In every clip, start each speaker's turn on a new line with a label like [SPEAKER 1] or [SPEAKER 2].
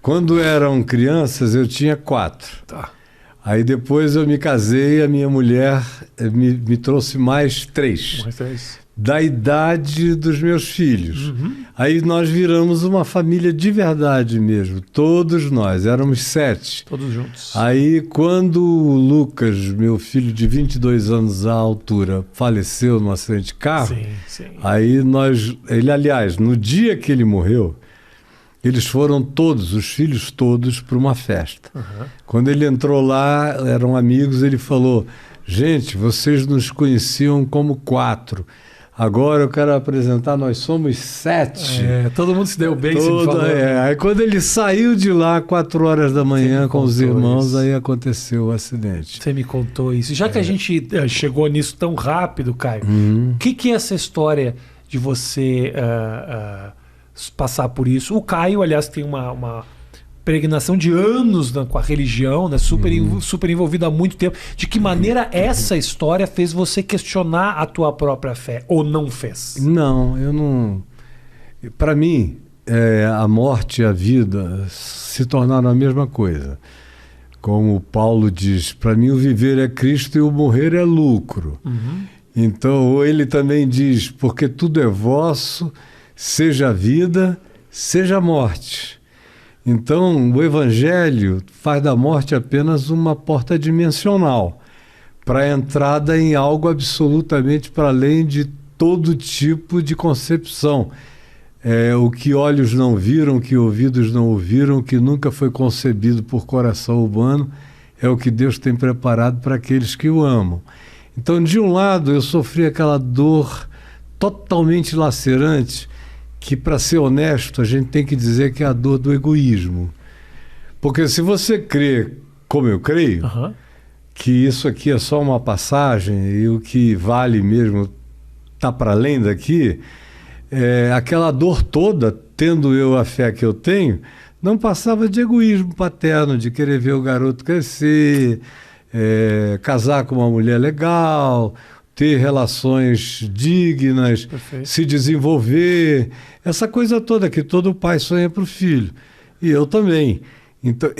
[SPEAKER 1] Quando eram crianças, eu tinha 4.
[SPEAKER 2] Tá.
[SPEAKER 1] Aí depois eu me casei, a minha mulher me trouxe mais 3.
[SPEAKER 2] Mais 3.
[SPEAKER 1] Da idade dos meus filhos.
[SPEAKER 2] Uhum.
[SPEAKER 1] Aí nós viramos uma família de verdade mesmo, todos nós, éramos 7.
[SPEAKER 2] Todos juntos.
[SPEAKER 1] Aí quando o Lucas, meu filho de 22 anos à altura, faleceu num acidente de carro,
[SPEAKER 2] Sim.
[SPEAKER 1] aí aliás, no dia que ele morreu, eles foram todos, os filhos todos, para uma festa.
[SPEAKER 2] Uhum.
[SPEAKER 1] Quando ele entrou lá, eram amigos, ele falou: gente, vocês nos conheciam como 4. Agora eu quero apresentar, nós somos 7.
[SPEAKER 2] Todo mundo se deu bem, você me falou.
[SPEAKER 1] Aí quando ele saiu de lá, 4 horas da manhã, com os irmãos,
[SPEAKER 2] isso.
[SPEAKER 1] Aí aconteceu o acidente.
[SPEAKER 2] Você me contou isso. Já que a gente chegou nisso tão rápido, Caio, o que é essa história de você passar por isso? O Caio, aliás, tem uma peregrinação de anos com a religião, né? Super envolvido há muito tempo. De que maneira essa história fez você questionar a tua própria fé? Ou não fez?
[SPEAKER 1] Não, eu não... Para mim, a morte e a vida se tornaram a mesma coisa. Como Paulo diz, para mim o viver é Cristo e o morrer é lucro.
[SPEAKER 2] Uhum.
[SPEAKER 1] Então, ele também diz, porque tudo é vosso, seja a vida, seja a morte. Então, o Evangelho faz da morte apenas uma porta dimensional para a entrada em algo absolutamente para além de todo tipo de concepção. O que olhos não viram, o que ouvidos não ouviram, o que nunca foi concebido por coração humano, é o que Deus tem preparado para aqueles que o amam. Então, de um lado, eu sofri aquela dor totalmente lacerante, que, para ser honesto, a gente tem que dizer que é a dor do egoísmo. Porque se você crê, como eu creio, que isso aqui é só uma passagem e o que vale mesmo está para além daqui, aquela dor toda, tendo eu a fé que eu tenho, não passava de egoísmo paterno, de querer ver o garoto crescer, casar com uma mulher legal, ter relações dignas,
[SPEAKER 2] Perfeito.
[SPEAKER 1] Se desenvolver, essa coisa toda que todo pai sonha para o filho. E eu também. Então,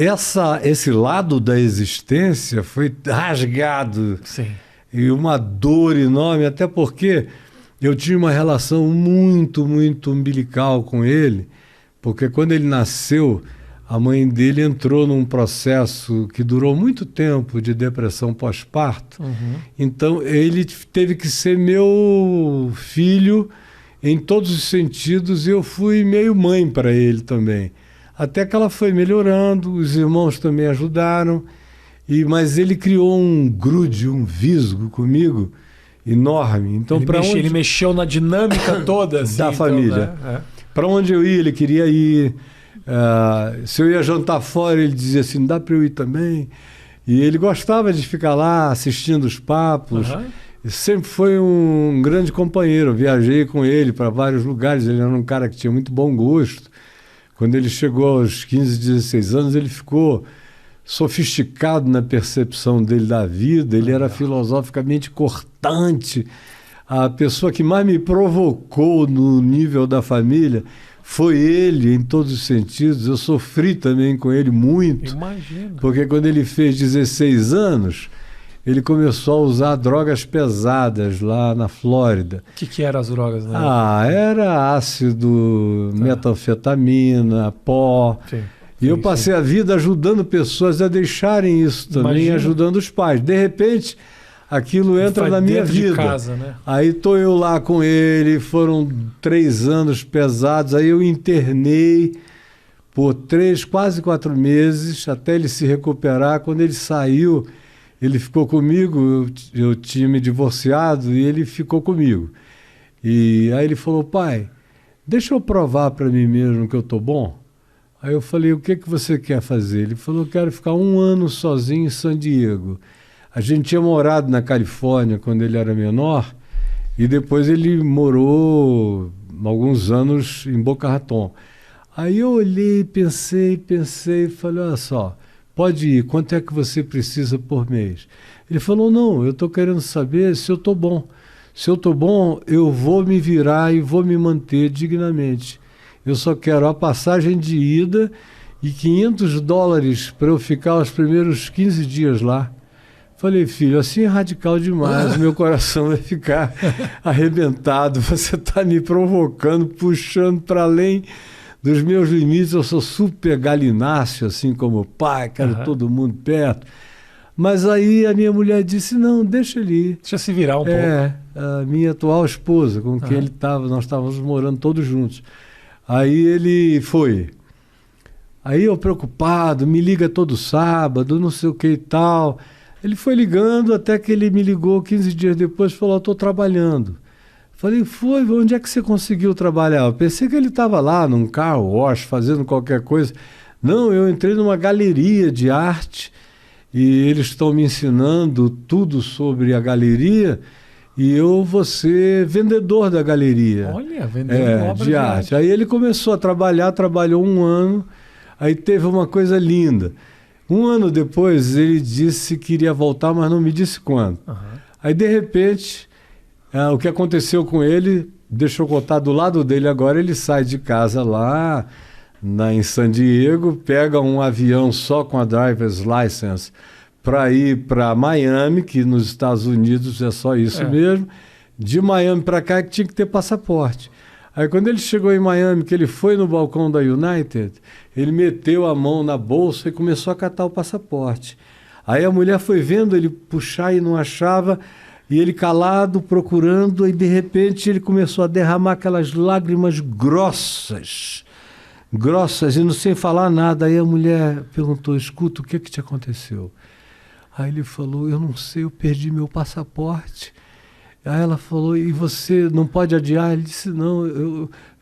[SPEAKER 1] esse lado da existência foi rasgado.
[SPEAKER 2] Sim.
[SPEAKER 1] E uma dor enorme, até porque eu tinha uma relação muito, muito umbilical com ele, porque quando ele nasceu, a mãe dele entrou num processo que durou muito tempo de depressão pós-parto. Então, ele teve que ser meu filho em todos os sentidos e eu fui meio mãe para ele também. Até que ela foi melhorando, os irmãos também ajudaram, mas ele criou um grude, um visgo comigo enorme. Então,
[SPEAKER 2] ele mexeu na dinâmica toda assim,
[SPEAKER 1] da família.
[SPEAKER 2] Né?
[SPEAKER 1] Para onde eu ia, ele queria ir. Se eu ia jantar fora, ele dizia assim, dá para eu ir também? E ele gostava de ficar lá assistindo os papos. Sempre foi um grande companheiro. Eu viajei com ele para vários lugares. Ele era um cara que tinha muito bom gosto. Quando ele chegou aos 15, 16 anos, ele ficou sofisticado na percepção dele da vida. Ele era filosoficamente cortante. A pessoa que mais me provocou no nível da família foi ele, em todos os sentidos. Eu sofri também com ele muito.
[SPEAKER 2] Imagino.
[SPEAKER 1] Porque quando ele fez 16 anos, ele começou a usar drogas pesadas lá na Flórida.
[SPEAKER 2] O que eram as drogas, né?
[SPEAKER 1] Era ácido, metanfetamina, pó. E eu passei a vida ajudando pessoas a deixarem isso também, ajudando os pais. De repente, aquilo entra na minha vida.
[SPEAKER 2] De casa, né?
[SPEAKER 1] Aí estou eu lá com ele, foram 3 anos pesados, aí eu internei por 3, quase 4 meses, até ele se recuperar. Quando ele saiu, ele ficou comigo, eu tinha me divorciado e ele ficou comigo. E aí ele falou, pai, deixa eu provar para mim mesmo que eu estou bom. Aí eu falei, o que você quer fazer? Ele falou, eu quero ficar 1 ano sozinho em San Diego. A gente tinha morado na Califórnia quando ele era menor e depois ele morou alguns anos em Boca Raton. Aí eu olhei, pensei e falei, olha só, pode ir, quanto é que você precisa por mês? Ele falou, não, eu estou querendo saber se eu estou bom. Se eu estou bom, eu vou me virar e vou me manter dignamente. Eu só quero a passagem de ida e $500 para eu ficar os primeiros 15 dias lá. Falei, filho, assim é radical demais, meu coração vai ficar arrebentado, você está me provocando, puxando para além dos meus limites, eu sou super galináceo, assim como o pai, quero todo mundo perto. Mas aí a minha mulher disse, não, deixa ele ir.
[SPEAKER 2] Deixa se virar um pouco.
[SPEAKER 1] A minha atual esposa, com quem ele estava, nós estávamos morando todos juntos. Aí ele foi. Aí eu preocupado, me liga todo sábado, não sei o que e tal. Ele foi ligando até que ele me ligou 15 dias depois e falou, estou trabalhando. Falei, onde é que você conseguiu trabalhar? Eu pensei que ele estava lá num car wash, fazendo qualquer coisa. Não, eu entrei numa galeria de arte e eles estão me ensinando tudo sobre a galeria e eu vou ser vendedor da galeria.
[SPEAKER 2] Olha, vendendo obras
[SPEAKER 1] de arte. Aí ele começou a trabalhar, trabalhou 1 ano, aí teve uma coisa linda. 1 ano depois ele disse que iria voltar, mas não me disse quando. Aí de repente, o que aconteceu com ele, deixa eu contar do lado dele agora, ele sai de casa lá em San Diego, pega um avião só com a driver's license para ir para Miami, que nos Estados Unidos é só isso mesmo. De Miami para cá que tinha que ter passaporte. Aí quando ele chegou em Miami, que ele foi no balcão da United, ele meteu a mão na bolsa e começou a catar o passaporte. Aí a mulher foi vendo ele puxar e não achava, e ele calado, procurando, e de repente ele começou a derramar aquelas lágrimas grossas, e não sem falar nada. Aí a mulher perguntou, escuta, o que te aconteceu? Aí ele falou, eu não sei, eu perdi meu passaporte. Aí ela falou, e você não pode adiar? Ele disse, não,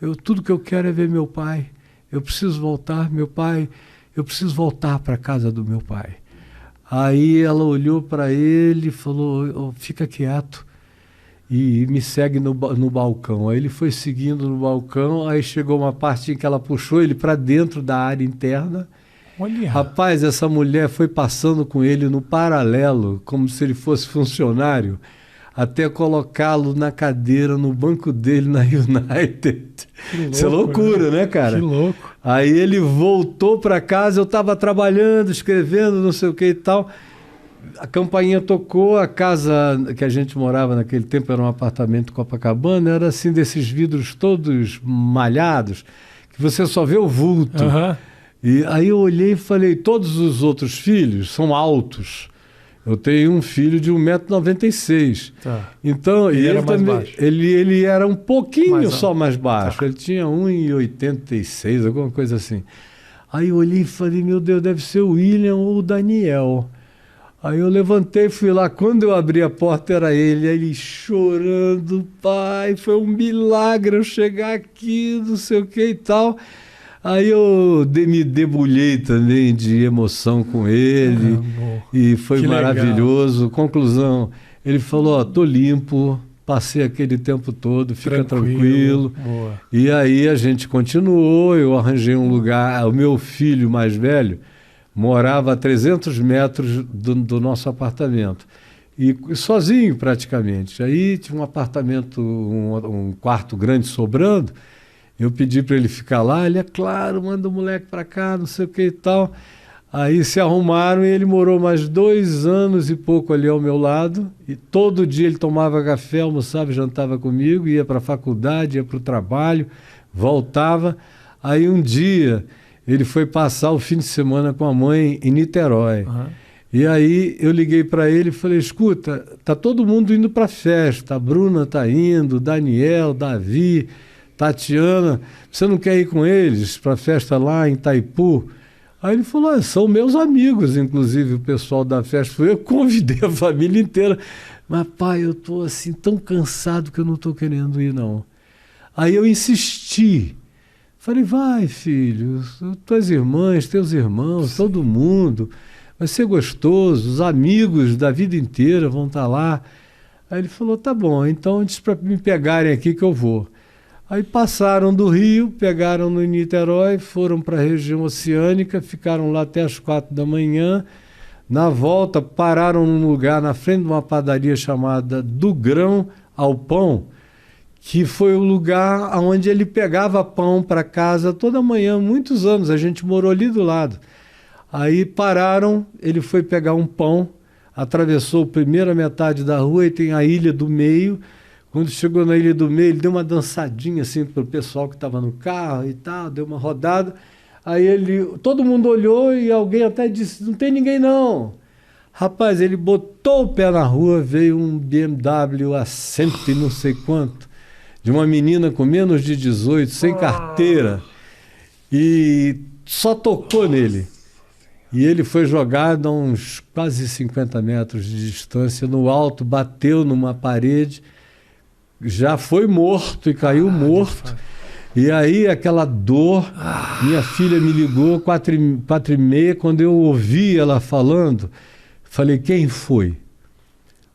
[SPEAKER 1] eu tudo que eu quero é ver meu pai. Eu preciso voltar, meu pai, eu preciso voltar para a casa do meu pai. Aí ela olhou para ele e falou, fica quieto e me segue no balcão. Aí ele foi seguindo no balcão, aí chegou uma parte em que ela puxou ele para dentro da área interna.
[SPEAKER 2] Olha.
[SPEAKER 1] Rapaz, essa mulher foi passando com ele no paralelo, como se ele fosse funcionário, até colocá-lo na cadeira, no banco dele na United. Isso é loucura, né, cara?
[SPEAKER 2] Que louco.
[SPEAKER 1] Aí ele voltou para casa, eu estava trabalhando, escrevendo, não sei o que e tal. A campainha tocou, a casa que a gente morava naquele tempo era um apartamento Copacabana, era assim desses vidros todos malhados, que você só vê o vulto. E aí eu olhei e falei, todos os outros filhos são altos. Eu tenho um filho de 1,96 m.
[SPEAKER 2] Tá.
[SPEAKER 1] Então,
[SPEAKER 2] ele era mais
[SPEAKER 1] também,
[SPEAKER 2] baixo.
[SPEAKER 1] Ele era um pouquinho só mais baixo.
[SPEAKER 2] Tá.
[SPEAKER 1] Ele tinha 1,86 m, alguma coisa assim. Aí eu olhei e falei, meu Deus, deve ser o William ou o Daniel. Aí eu levantei e fui lá. Quando eu abri a porta, era ele. Aí ele chorando, pai, foi um milagre eu chegar aqui, não sei o que e tal. Aí eu me debulhei também de emoção com ele e foi maravilhoso. Legal. Conclusão, ele falou, tô limpo, passei aquele tempo todo, fica tranquilo.
[SPEAKER 2] Boa.
[SPEAKER 1] E aí a gente continuou, eu arranjei um lugar, o meu filho mais velho morava a 300 metros do nosso apartamento. E sozinho praticamente. Aí tinha um apartamento, um quarto grande sobrando. Eu pedi para ele ficar lá, ele, é claro, manda o moleque para cá, não sei o que e tal. Aí se arrumaram e ele morou mais 2 anos e pouco ali ao meu lado. E todo dia ele tomava café, almoçava e jantava comigo, ia para a faculdade, ia para o trabalho, voltava. Aí um dia ele foi passar o fim de semana com a mãe em Niterói. E aí eu liguei para ele e falei, escuta, tá todo mundo indo para a festa, a Bruna tá indo, Daniel, Davi, Tatiana, você não quer ir com eles para a festa lá em Itaipu? Aí ele falou, são meus amigos, inclusive o pessoal da festa. Eu convidei a família inteira. Mas pai, eu estou assim tão cansado que eu não estou querendo ir não. Aí eu insisti. Falei, vai filho, tuas irmãs, teus irmãos, todo mundo. Vai ser gostoso, os amigos da vida inteira vão estar lá. Aí ele falou, tá bom, então diz para me pegarem aqui que eu vou. Aí passaram do Rio, pegaram no Niterói, foram para a região oceânica, ficaram lá até as 4 da manhã. Na volta, pararam num lugar na frente de uma padaria chamada Do Grão ao Pão, que foi o lugar onde ele pegava pão para casa toda manhã, muitos anos, a gente morou ali do lado. Aí pararam, ele foi pegar um pão, atravessou a primeira metade da rua e tem a Ilha do Meio. Quando chegou na Ilha do Meio, ele deu uma dançadinha assim para o pessoal que estava no carro e tal, deu uma rodada. Aí todo mundo olhou e alguém até disse, não tem ninguém não. Rapaz, ele botou o pé na rua, veio um BMW a 100 e não sei quanto, de uma menina com menos de 18, sem carteira, e só tocou nele. E ele foi jogado a uns quase 50 metros de distância, no alto, bateu numa parede, já foi morto e caiu morto. E aí aquela dor, minha filha me ligou 4h30, quando eu ouvi ela falando, falei, quem foi?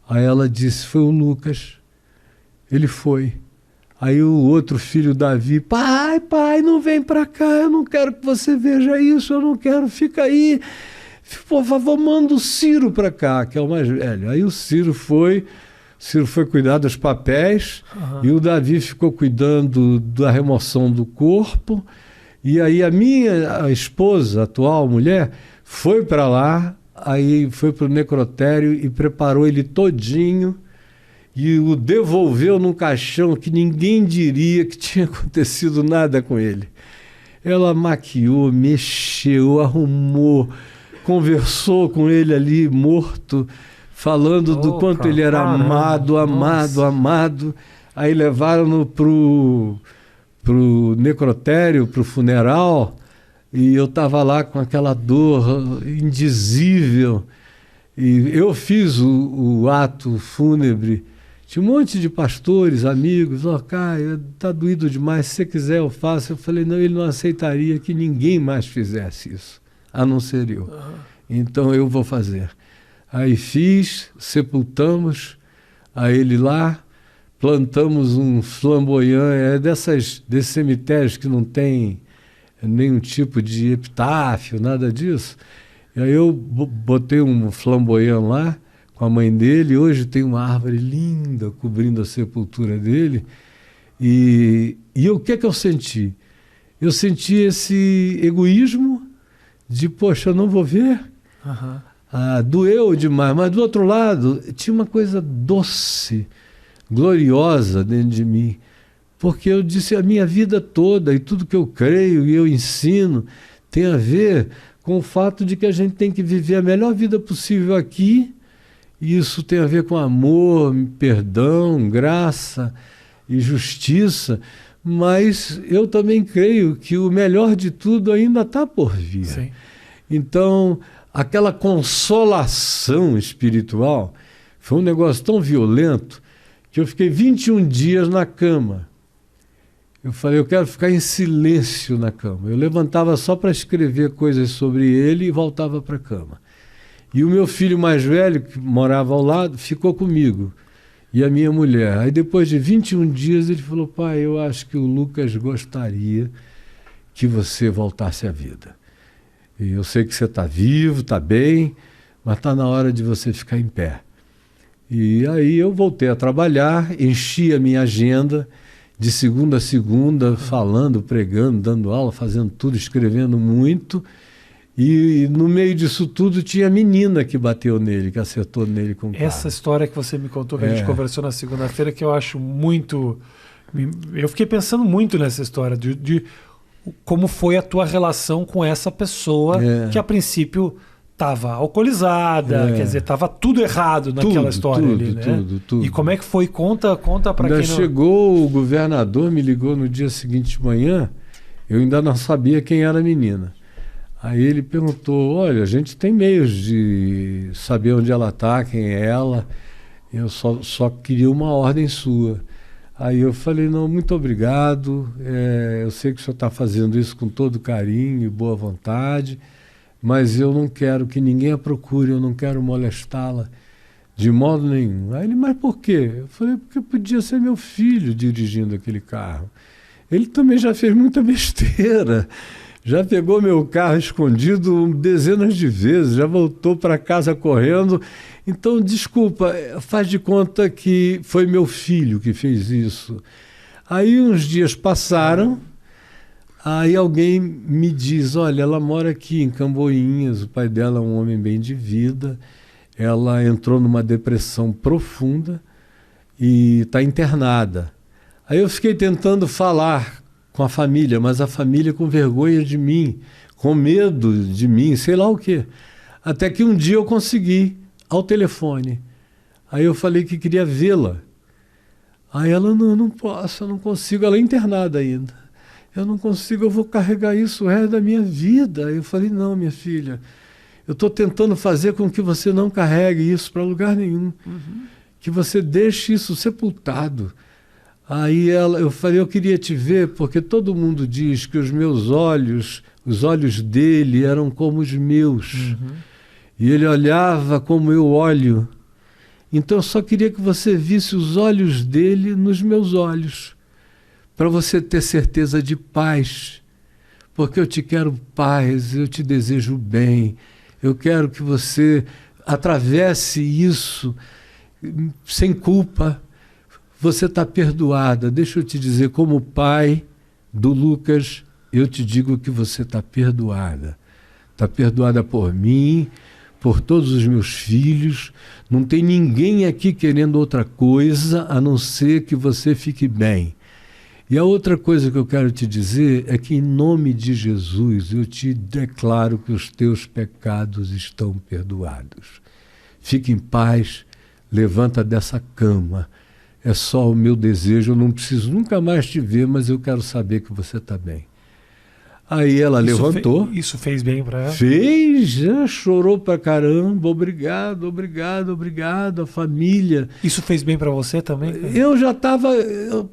[SPEAKER 1] Aí ela disse, foi o Lucas. Ele foi. Aí o outro filho, Davi, pai, não vem pra cá, eu não quero que você veja isso, eu não quero, fica aí. Por favor, manda o Ciro pra cá, que é o mais velho. Aí o Ciro foi cuidar dos papéis, e o Davi ficou cuidando da remoção do corpo. E aí a esposa, a atual mulher, foi para lá, aí foi para o necrotério e preparou ele todinho e o devolveu num caixão que ninguém diria que tinha acontecido nada com ele. Ela maquiou, mexeu, arrumou, conversou com ele ali morto, falando do quanto ele era amado. Aí levaram-no pro necrotério, pro funeral, e eu estava lá com aquela dor indizível. E eu fiz o ato fúnebre. Tinha um monte de pastores, amigos, Caio, tá doído demais, se você quiser eu faço. Eu falei, não, ele não aceitaria que ninguém mais fizesse isso, a não ser eu. Então eu vou fazer. Aí fiz, sepultamos a ele lá, plantamos um flamboyant, desses cemitérios que não tem nenhum tipo de epitáfio, nada disso. E aí eu botei um flamboyant lá com a mãe dele, hoje tem uma árvore linda cobrindo a sepultura dele. E o que eu senti? Eu senti esse egoísmo de, poxa, eu não vou ver. Doeu demais, mas do outro lado tinha uma coisa doce, gloriosa dentro de mim, porque eu disse a minha vida toda e tudo que eu creio e eu ensino tem a ver com o fato de que a gente tem que viver a melhor vida possível aqui, e isso tem a ver com amor, perdão, graça e justiça, mas eu também creio que o melhor de tudo ainda está por vir. Sim. Então, aquela consolação espiritual foi um negócio tão violento que eu fiquei 21 dias na cama. Eu falei, eu quero ficar em silêncio na cama. Eu levantava só para escrever coisas sobre ele e voltava para a cama. E o meu filho mais velho, que morava ao lado, ficou comigo. E a minha mulher. Aí depois de 21 dias ele falou, pai, eu acho que o Lucas gostaria que você voltasse à vida. E eu sei que você está vivo, está bem, mas está na hora de você ficar em pé. E aí eu voltei a trabalhar, enchi a minha agenda de segunda a segunda, falando, pregando, dando aula, fazendo tudo, escrevendo muito. E no meio disso tudo tinha a menina que bateu nele, que acertou nele com o carro. Essa
[SPEAKER 2] história que você me contou, que a gente conversou na segunda-feira, que eu acho muito... Eu fiquei pensando muito nessa história de como foi a tua relação com essa pessoa que a princípio estava alcoolizada, quer dizer, estava tudo errado naquela história ali, né? Tudo. E como é que foi? Conta para quem não...
[SPEAKER 1] Chegou, o governador me ligou no dia seguinte de manhã, eu ainda não sabia quem era a menina. Aí ele perguntou, olha, a gente tem meios de saber onde ela está, quem é ela, eu só queria uma ordem sua. Aí eu falei, não, muito obrigado, eu sei que o senhor está fazendo isso com todo carinho e boa vontade, mas eu não quero que ninguém a procure, eu não quero molestá-la de modo nenhum. Aí ele, mas por quê? Eu falei, porque podia ser meu filho dirigindo aquele carro. Ele também já fez muita besteira, já pegou meu carro escondido dezenas de vezes, já voltou para casa correndo. Então, desculpa, faz de conta que foi meu filho que fez isso. Aí uns dias passaram, aí alguém me diz, olha, ela mora aqui em Camboinhas, o pai dela é um homem bem de vida, ela entrou numa depressão profunda e está internada. Aí eu fiquei tentando falar com a família, mas a família com vergonha de mim, com medo de mim, sei lá o quê. Até que um dia eu consegui, ao telefone. Aí eu falei que queria vê-la. Aí ela, não posso, eu não consigo, ela é internada ainda. Eu não consigo, eu vou carregar isso o resto da minha vida. Aí eu falei, não, minha filha, eu estou tentando fazer com que você não carregue isso para lugar nenhum. Que você deixe isso sepultado. Aí eu falei, eu queria te ver, porque todo mundo diz que os meus olhos, os olhos dele eram como os meus. E ele olhava como eu olho. Então eu só queria que você visse os olhos dele nos meus olhos, para você ter certeza de paz. Porque eu te quero paz, eu te desejo bem. Eu quero que você atravesse isso sem culpa. Você está perdoada. Deixa eu te dizer, como pai do Lucas, eu te digo que você está perdoada. Está perdoada por mim, por todos os meus filhos. Não tem ninguém aqui querendo outra coisa, a não ser que você fique bem. E a outra coisa que eu quero te dizer é que, em nome de Jesus, eu te declaro que os teus pecados estão perdoados. Fique em paz, levanta dessa cama. É só o meu desejo, eu não preciso nunca mais te ver, mas eu quero saber que você está bem. Aí ela levantou.
[SPEAKER 2] Isso fez bem para ela?
[SPEAKER 1] Fez, já chorou pra caramba. Obrigado, obrigado, obrigado, a família.
[SPEAKER 2] Isso fez bem para você também?
[SPEAKER 1] Eu já estava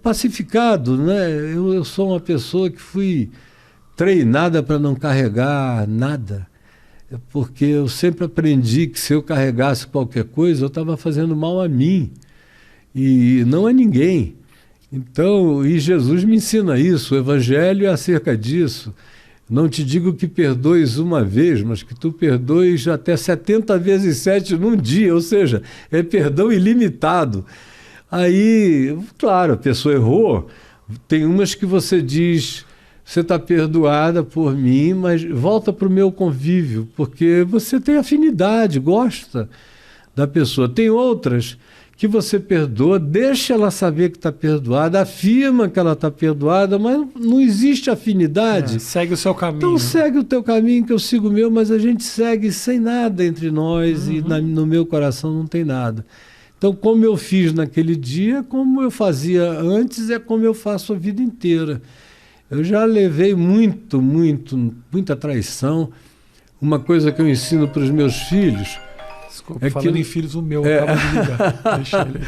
[SPEAKER 1] pacificado, né? Eu sou uma pessoa que fui treinada para não carregar nada. Porque eu sempre aprendi que se eu carregasse qualquer coisa, eu estava fazendo mal a mim. E não a ninguém. Então, e Jesus me ensina isso, o Evangelho é acerca disso. Não te digo que perdoes uma vez, mas que tu perdoes até 70 vezes 7 num dia, ou seja, é perdão ilimitado. Aí, claro, a pessoa errou, tem umas que você diz, você está perdoada por mim, mas volta para o meu convívio, porque você tem afinidade, gosta da pessoa. Tem outras que você perdoa, deixa ela saber que está perdoada, afirma que ela está perdoada, mas não existe afinidade.
[SPEAKER 2] Segue o seu caminho.
[SPEAKER 1] Então segue o teu caminho, que eu sigo o meu, mas a gente segue sem nada entre nós e no meu coração não tem nada. Então, como eu fiz naquele dia, como eu fazia antes, é como eu faço a vida inteira. Eu já levei muita traição. Uma coisa que eu ensino para os meus filhos...
[SPEAKER 2] Desculpa, falando em filhos, o meu acaba de ligar. Deixa ele aqui.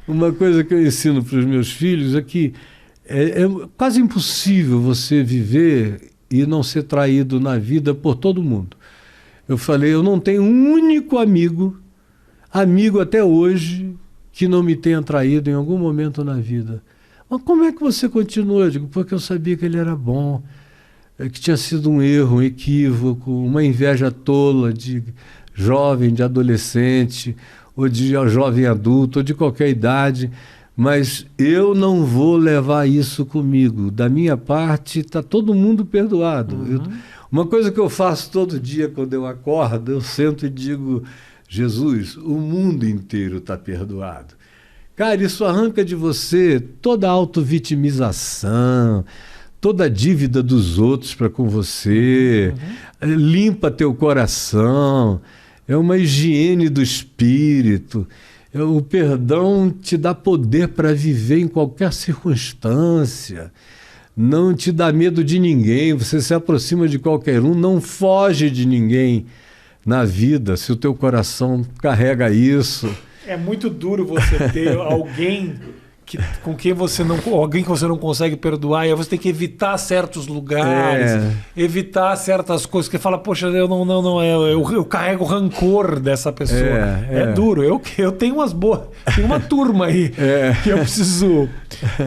[SPEAKER 1] Uma coisa que eu ensino para os meus filhos é que é quase impossível você viver e não ser traído na vida por todo mundo. Eu falei, eu não tenho um único amigo até hoje, que não me tenha traído em algum momento na vida. Mas como é que você continua? Eu digo, porque eu sabia que ele era bom, que tinha sido um erro, um equívoco, uma inveja tola de jovem, de adolescente, ou de jovem adulto, ou de qualquer idade, mas eu não vou levar isso comigo. Da minha parte, está todo mundo perdoado. Uma coisa que eu faço todo dia quando eu acordo, eu sento e digo, Jesus, o mundo inteiro está perdoado. Cara, isso arranca de você toda a autovitimização, toda a dívida dos outros para com você, limpa teu coração, é uma higiene do espírito. O perdão te dá poder para viver em qualquer circunstância, não te dá medo de ninguém, você se aproxima de qualquer um, não foge de ninguém na vida, se o teu coração carrega isso.
[SPEAKER 2] É muito duro você ter alguém com quem você não consegue perdoar, e aí você tem que evitar certos lugares, evitar certas coisas, que fala, poxa, eu carrego rancor dessa pessoa. É duro. Eu tenho umas boas, tem uma turma aí que eu preciso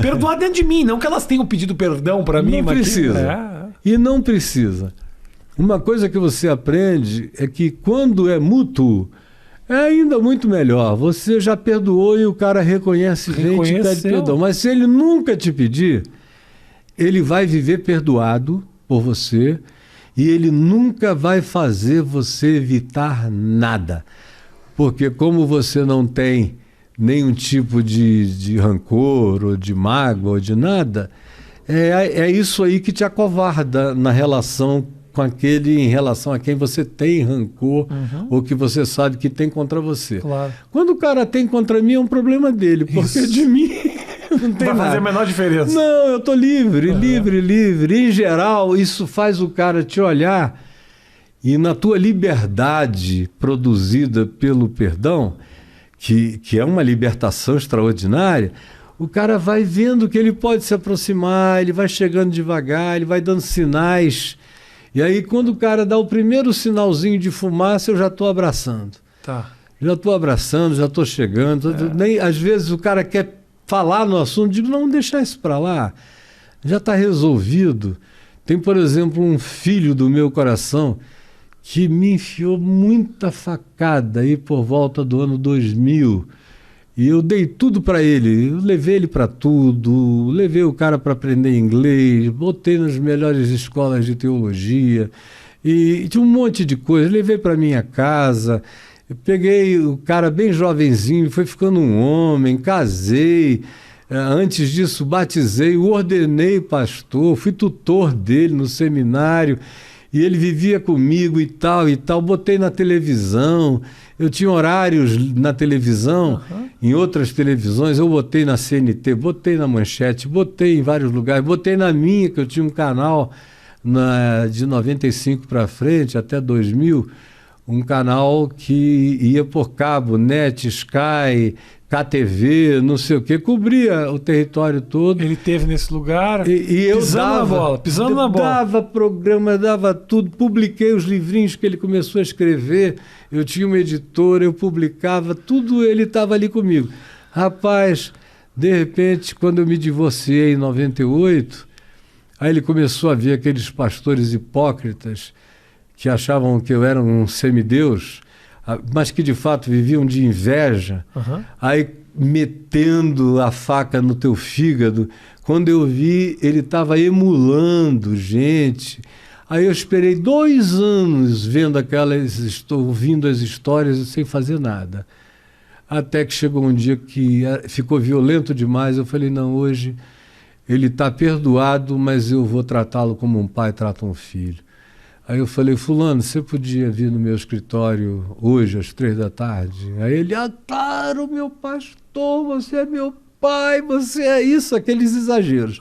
[SPEAKER 2] perdoar dentro de mim, não que elas tenham pedido perdão para mim,
[SPEAKER 1] não
[SPEAKER 2] mas
[SPEAKER 1] precisa. E não precisa. Uma coisa que você aprende é que quando é mútuo, É ainda muito melhor. Você já perdoou e o cara reconhece, vem e te pede perdão. Mas se ele nunca te pedir, ele vai viver perdoado por você e ele nunca vai fazer você evitar nada. Porque como você não tem nenhum tipo de rancor ou de mágoa ou de nada, é isso aí que te acovarda na relação com aquele em relação a quem você tem rancor ou que você sabe que tem contra você.
[SPEAKER 2] Claro.
[SPEAKER 1] Quando o cara tem contra mim, é um problema dele, porque de mim não tem nada.
[SPEAKER 2] Vai fazer a menor diferença.
[SPEAKER 1] Não, eu tô livre. Em geral, isso faz o cara te olhar e na tua liberdade produzida pelo perdão, que é uma libertação extraordinária, o cara vai vendo que ele pode se aproximar, ele vai chegando devagar, ele vai dando sinais. E aí, quando o cara dá o primeiro sinalzinho de fumaça, eu já estou abraçando.
[SPEAKER 2] Tá.
[SPEAKER 1] Já estou abraçando, já estou chegando. Nem, às vezes o cara quer falar no assunto, digo, não, deixar isso para lá. Já está resolvido. Tem, por exemplo, um filho do meu coração que me enfiou muita facada aí por volta do ano 2000. E eu dei tudo para ele, eu levei ele para tudo, levei o cara para aprender inglês, botei nas melhores escolas de teologia, e tinha um monte de coisa, levei para minha casa, eu peguei o cara bem jovenzinho, foi ficando um homem, casei, antes disso batizei, o ordenei pastor, fui tutor dele no seminário, e ele vivia comigo e tal, botei na televisão, eu tinha horários na televisão, em outras televisões, eu botei na CNT, botei na Manchete, botei em vários lugares, botei na minha, que eu tinha um canal de 95 para frente, até 2000, um canal que ia por cabo, NET, Sky, KTV, não sei o que, cobria o território todo.
[SPEAKER 2] Ele teve nesse lugar
[SPEAKER 1] e eu
[SPEAKER 2] pisando na bola.
[SPEAKER 1] Dava programa, dava tudo, publiquei os livrinhos que ele começou a escrever, eu tinha uma editora, eu publicava, tudo ele estava ali comigo. Rapaz, de repente, quando eu me divorciei em 98, aí ele começou a ver aqueles pastores hipócritas que achavam que eu era um semideus, mas que de fato viviam de inveja, aí metendo a faca no teu fígado. Quando eu vi, ele estava emulando gente. Aí eu esperei 2 anos ouvindo as histórias sem fazer nada. Até que chegou um dia que ficou violento demais, eu falei, não, hoje ele está perdoado, mas eu vou tratá-lo como um pai trata um filho. Aí eu falei, fulano, você podia vir no meu escritório hoje, às 3 da tarde? Aí ele, claro, meu pastor, você é meu pai, você é isso, aqueles exageros.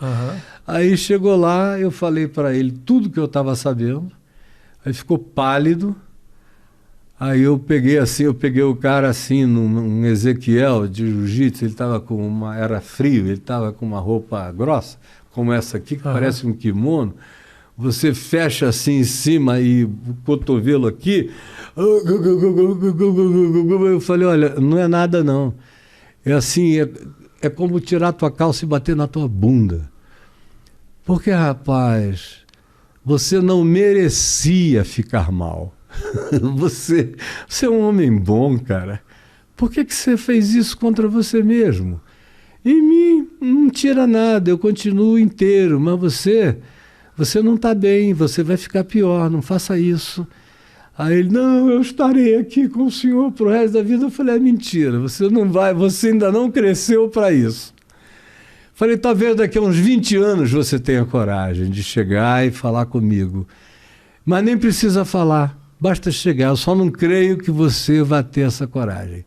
[SPEAKER 1] Aí chegou lá, eu falei para ele tudo que eu estava sabendo, aí ficou pálido, aí eu peguei o cara assim, num Ezequiel de jiu-jitsu, ele estava era frio, ele estava com uma roupa grossa, como essa aqui, que parece um kimono. Você fecha assim em cima e o cotovelo aqui. Eu falei, olha, não é nada não. É assim, é como tirar tua calça e bater na tua bunda. Porque, rapaz, você não merecia ficar mal. Você é um homem bom, cara. Por que você fez isso contra você mesmo? Em mim não tira nada, eu continuo inteiro, mas você não está bem, você vai ficar pior, não faça isso. Aí ele, não, eu estarei aqui com o senhor pro resto da vida. Eu falei, mentira, você não vai, você ainda não cresceu para isso. Falei, talvez daqui a uns 20 anos você tenha coragem de chegar e falar comigo. Mas nem precisa falar, basta chegar, eu só não creio que você vai ter essa coragem.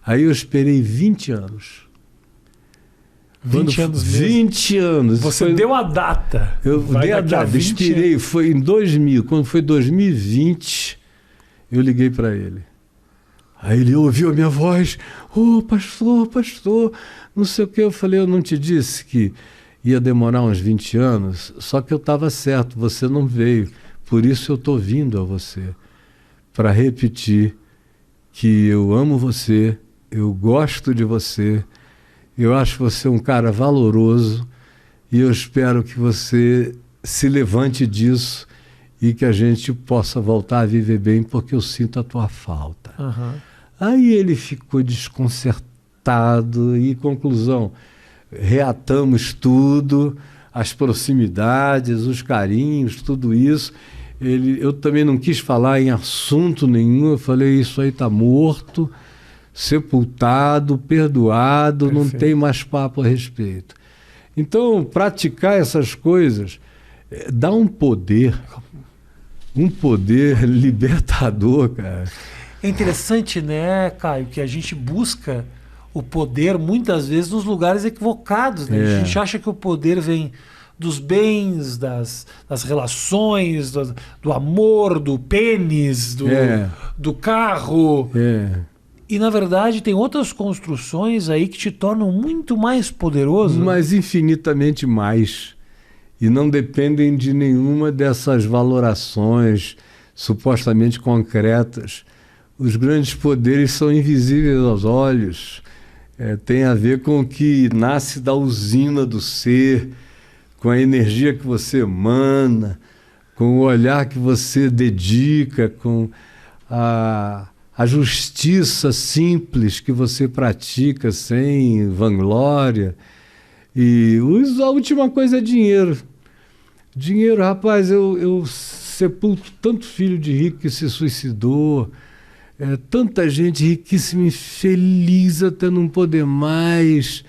[SPEAKER 1] Aí eu esperei 20 anos.
[SPEAKER 2] 20 anos mesmo.
[SPEAKER 1] 20 anos.
[SPEAKER 2] Você deu a data.
[SPEAKER 1] Eu dei a data, expirei, foi em 2000. Quando foi 2020, eu liguei para ele. Aí ele ouviu a minha voz. Pastor, não sei o que. Eu falei, eu não te disse que ia demorar uns 20 anos? Só que eu estava certo, você não veio. Por isso eu estou vindo a você. Para repetir que eu amo você, eu gosto de você, eu acho você um cara valoroso e eu espero que você se levante disso e que a gente possa voltar a viver bem, porque eu sinto a tua falta. Aí ele ficou desconcertado e, conclusão, reatamos tudo, as proximidades, os carinhos, tudo isso. Eu também não quis falar em assunto nenhum, eu falei, isso aí está morto, sepultado, perdoado, não tem mais papo a respeito. Então, praticar essas coisas dá um poder libertador, cara.
[SPEAKER 2] É interessante, né, Caio, que a gente busca o poder muitas vezes nos lugares equivocados, né? A gente acha que o poder vem dos bens, das relações, do amor, do pênis, do carro. E, na verdade, tem outras construções aí que te tornam muito mais poderoso.
[SPEAKER 1] Mas infinitamente mais. E não dependem de nenhuma dessas valorações supostamente concretas. Os grandes poderes são invisíveis aos olhos. Tem a ver com o que nasce da usina do ser, com a energia que você emana, com o olhar que você dedica, com a justiça simples que você pratica sem vanglória. E a última coisa é dinheiro. Dinheiro, rapaz, eu sepulto tanto filho de rico que se suicidou, tanta gente riquíssima, infeliz até não poder mais,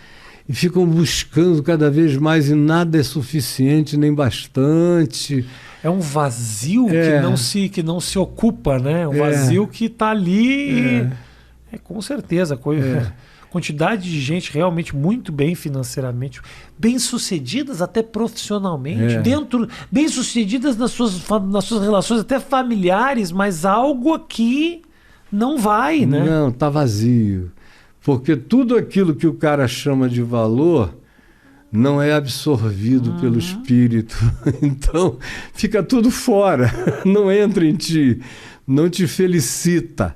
[SPEAKER 1] e ficam buscando cada vez mais e nada é suficiente nem bastante.
[SPEAKER 2] É um vazio que não se ocupa, né? Um vazio que está ali. Com certeza. Quantidade de gente realmente muito bem financeiramente, bem-sucedidas até profissionalmente, bem-sucedidas nas suas relações até familiares, mas algo aqui não vai, né?
[SPEAKER 1] Não, está vazio. Porque tudo aquilo que o cara chama de valor não é absorvido pelo espírito. Então, fica tudo fora, não entra em ti, não te felicita.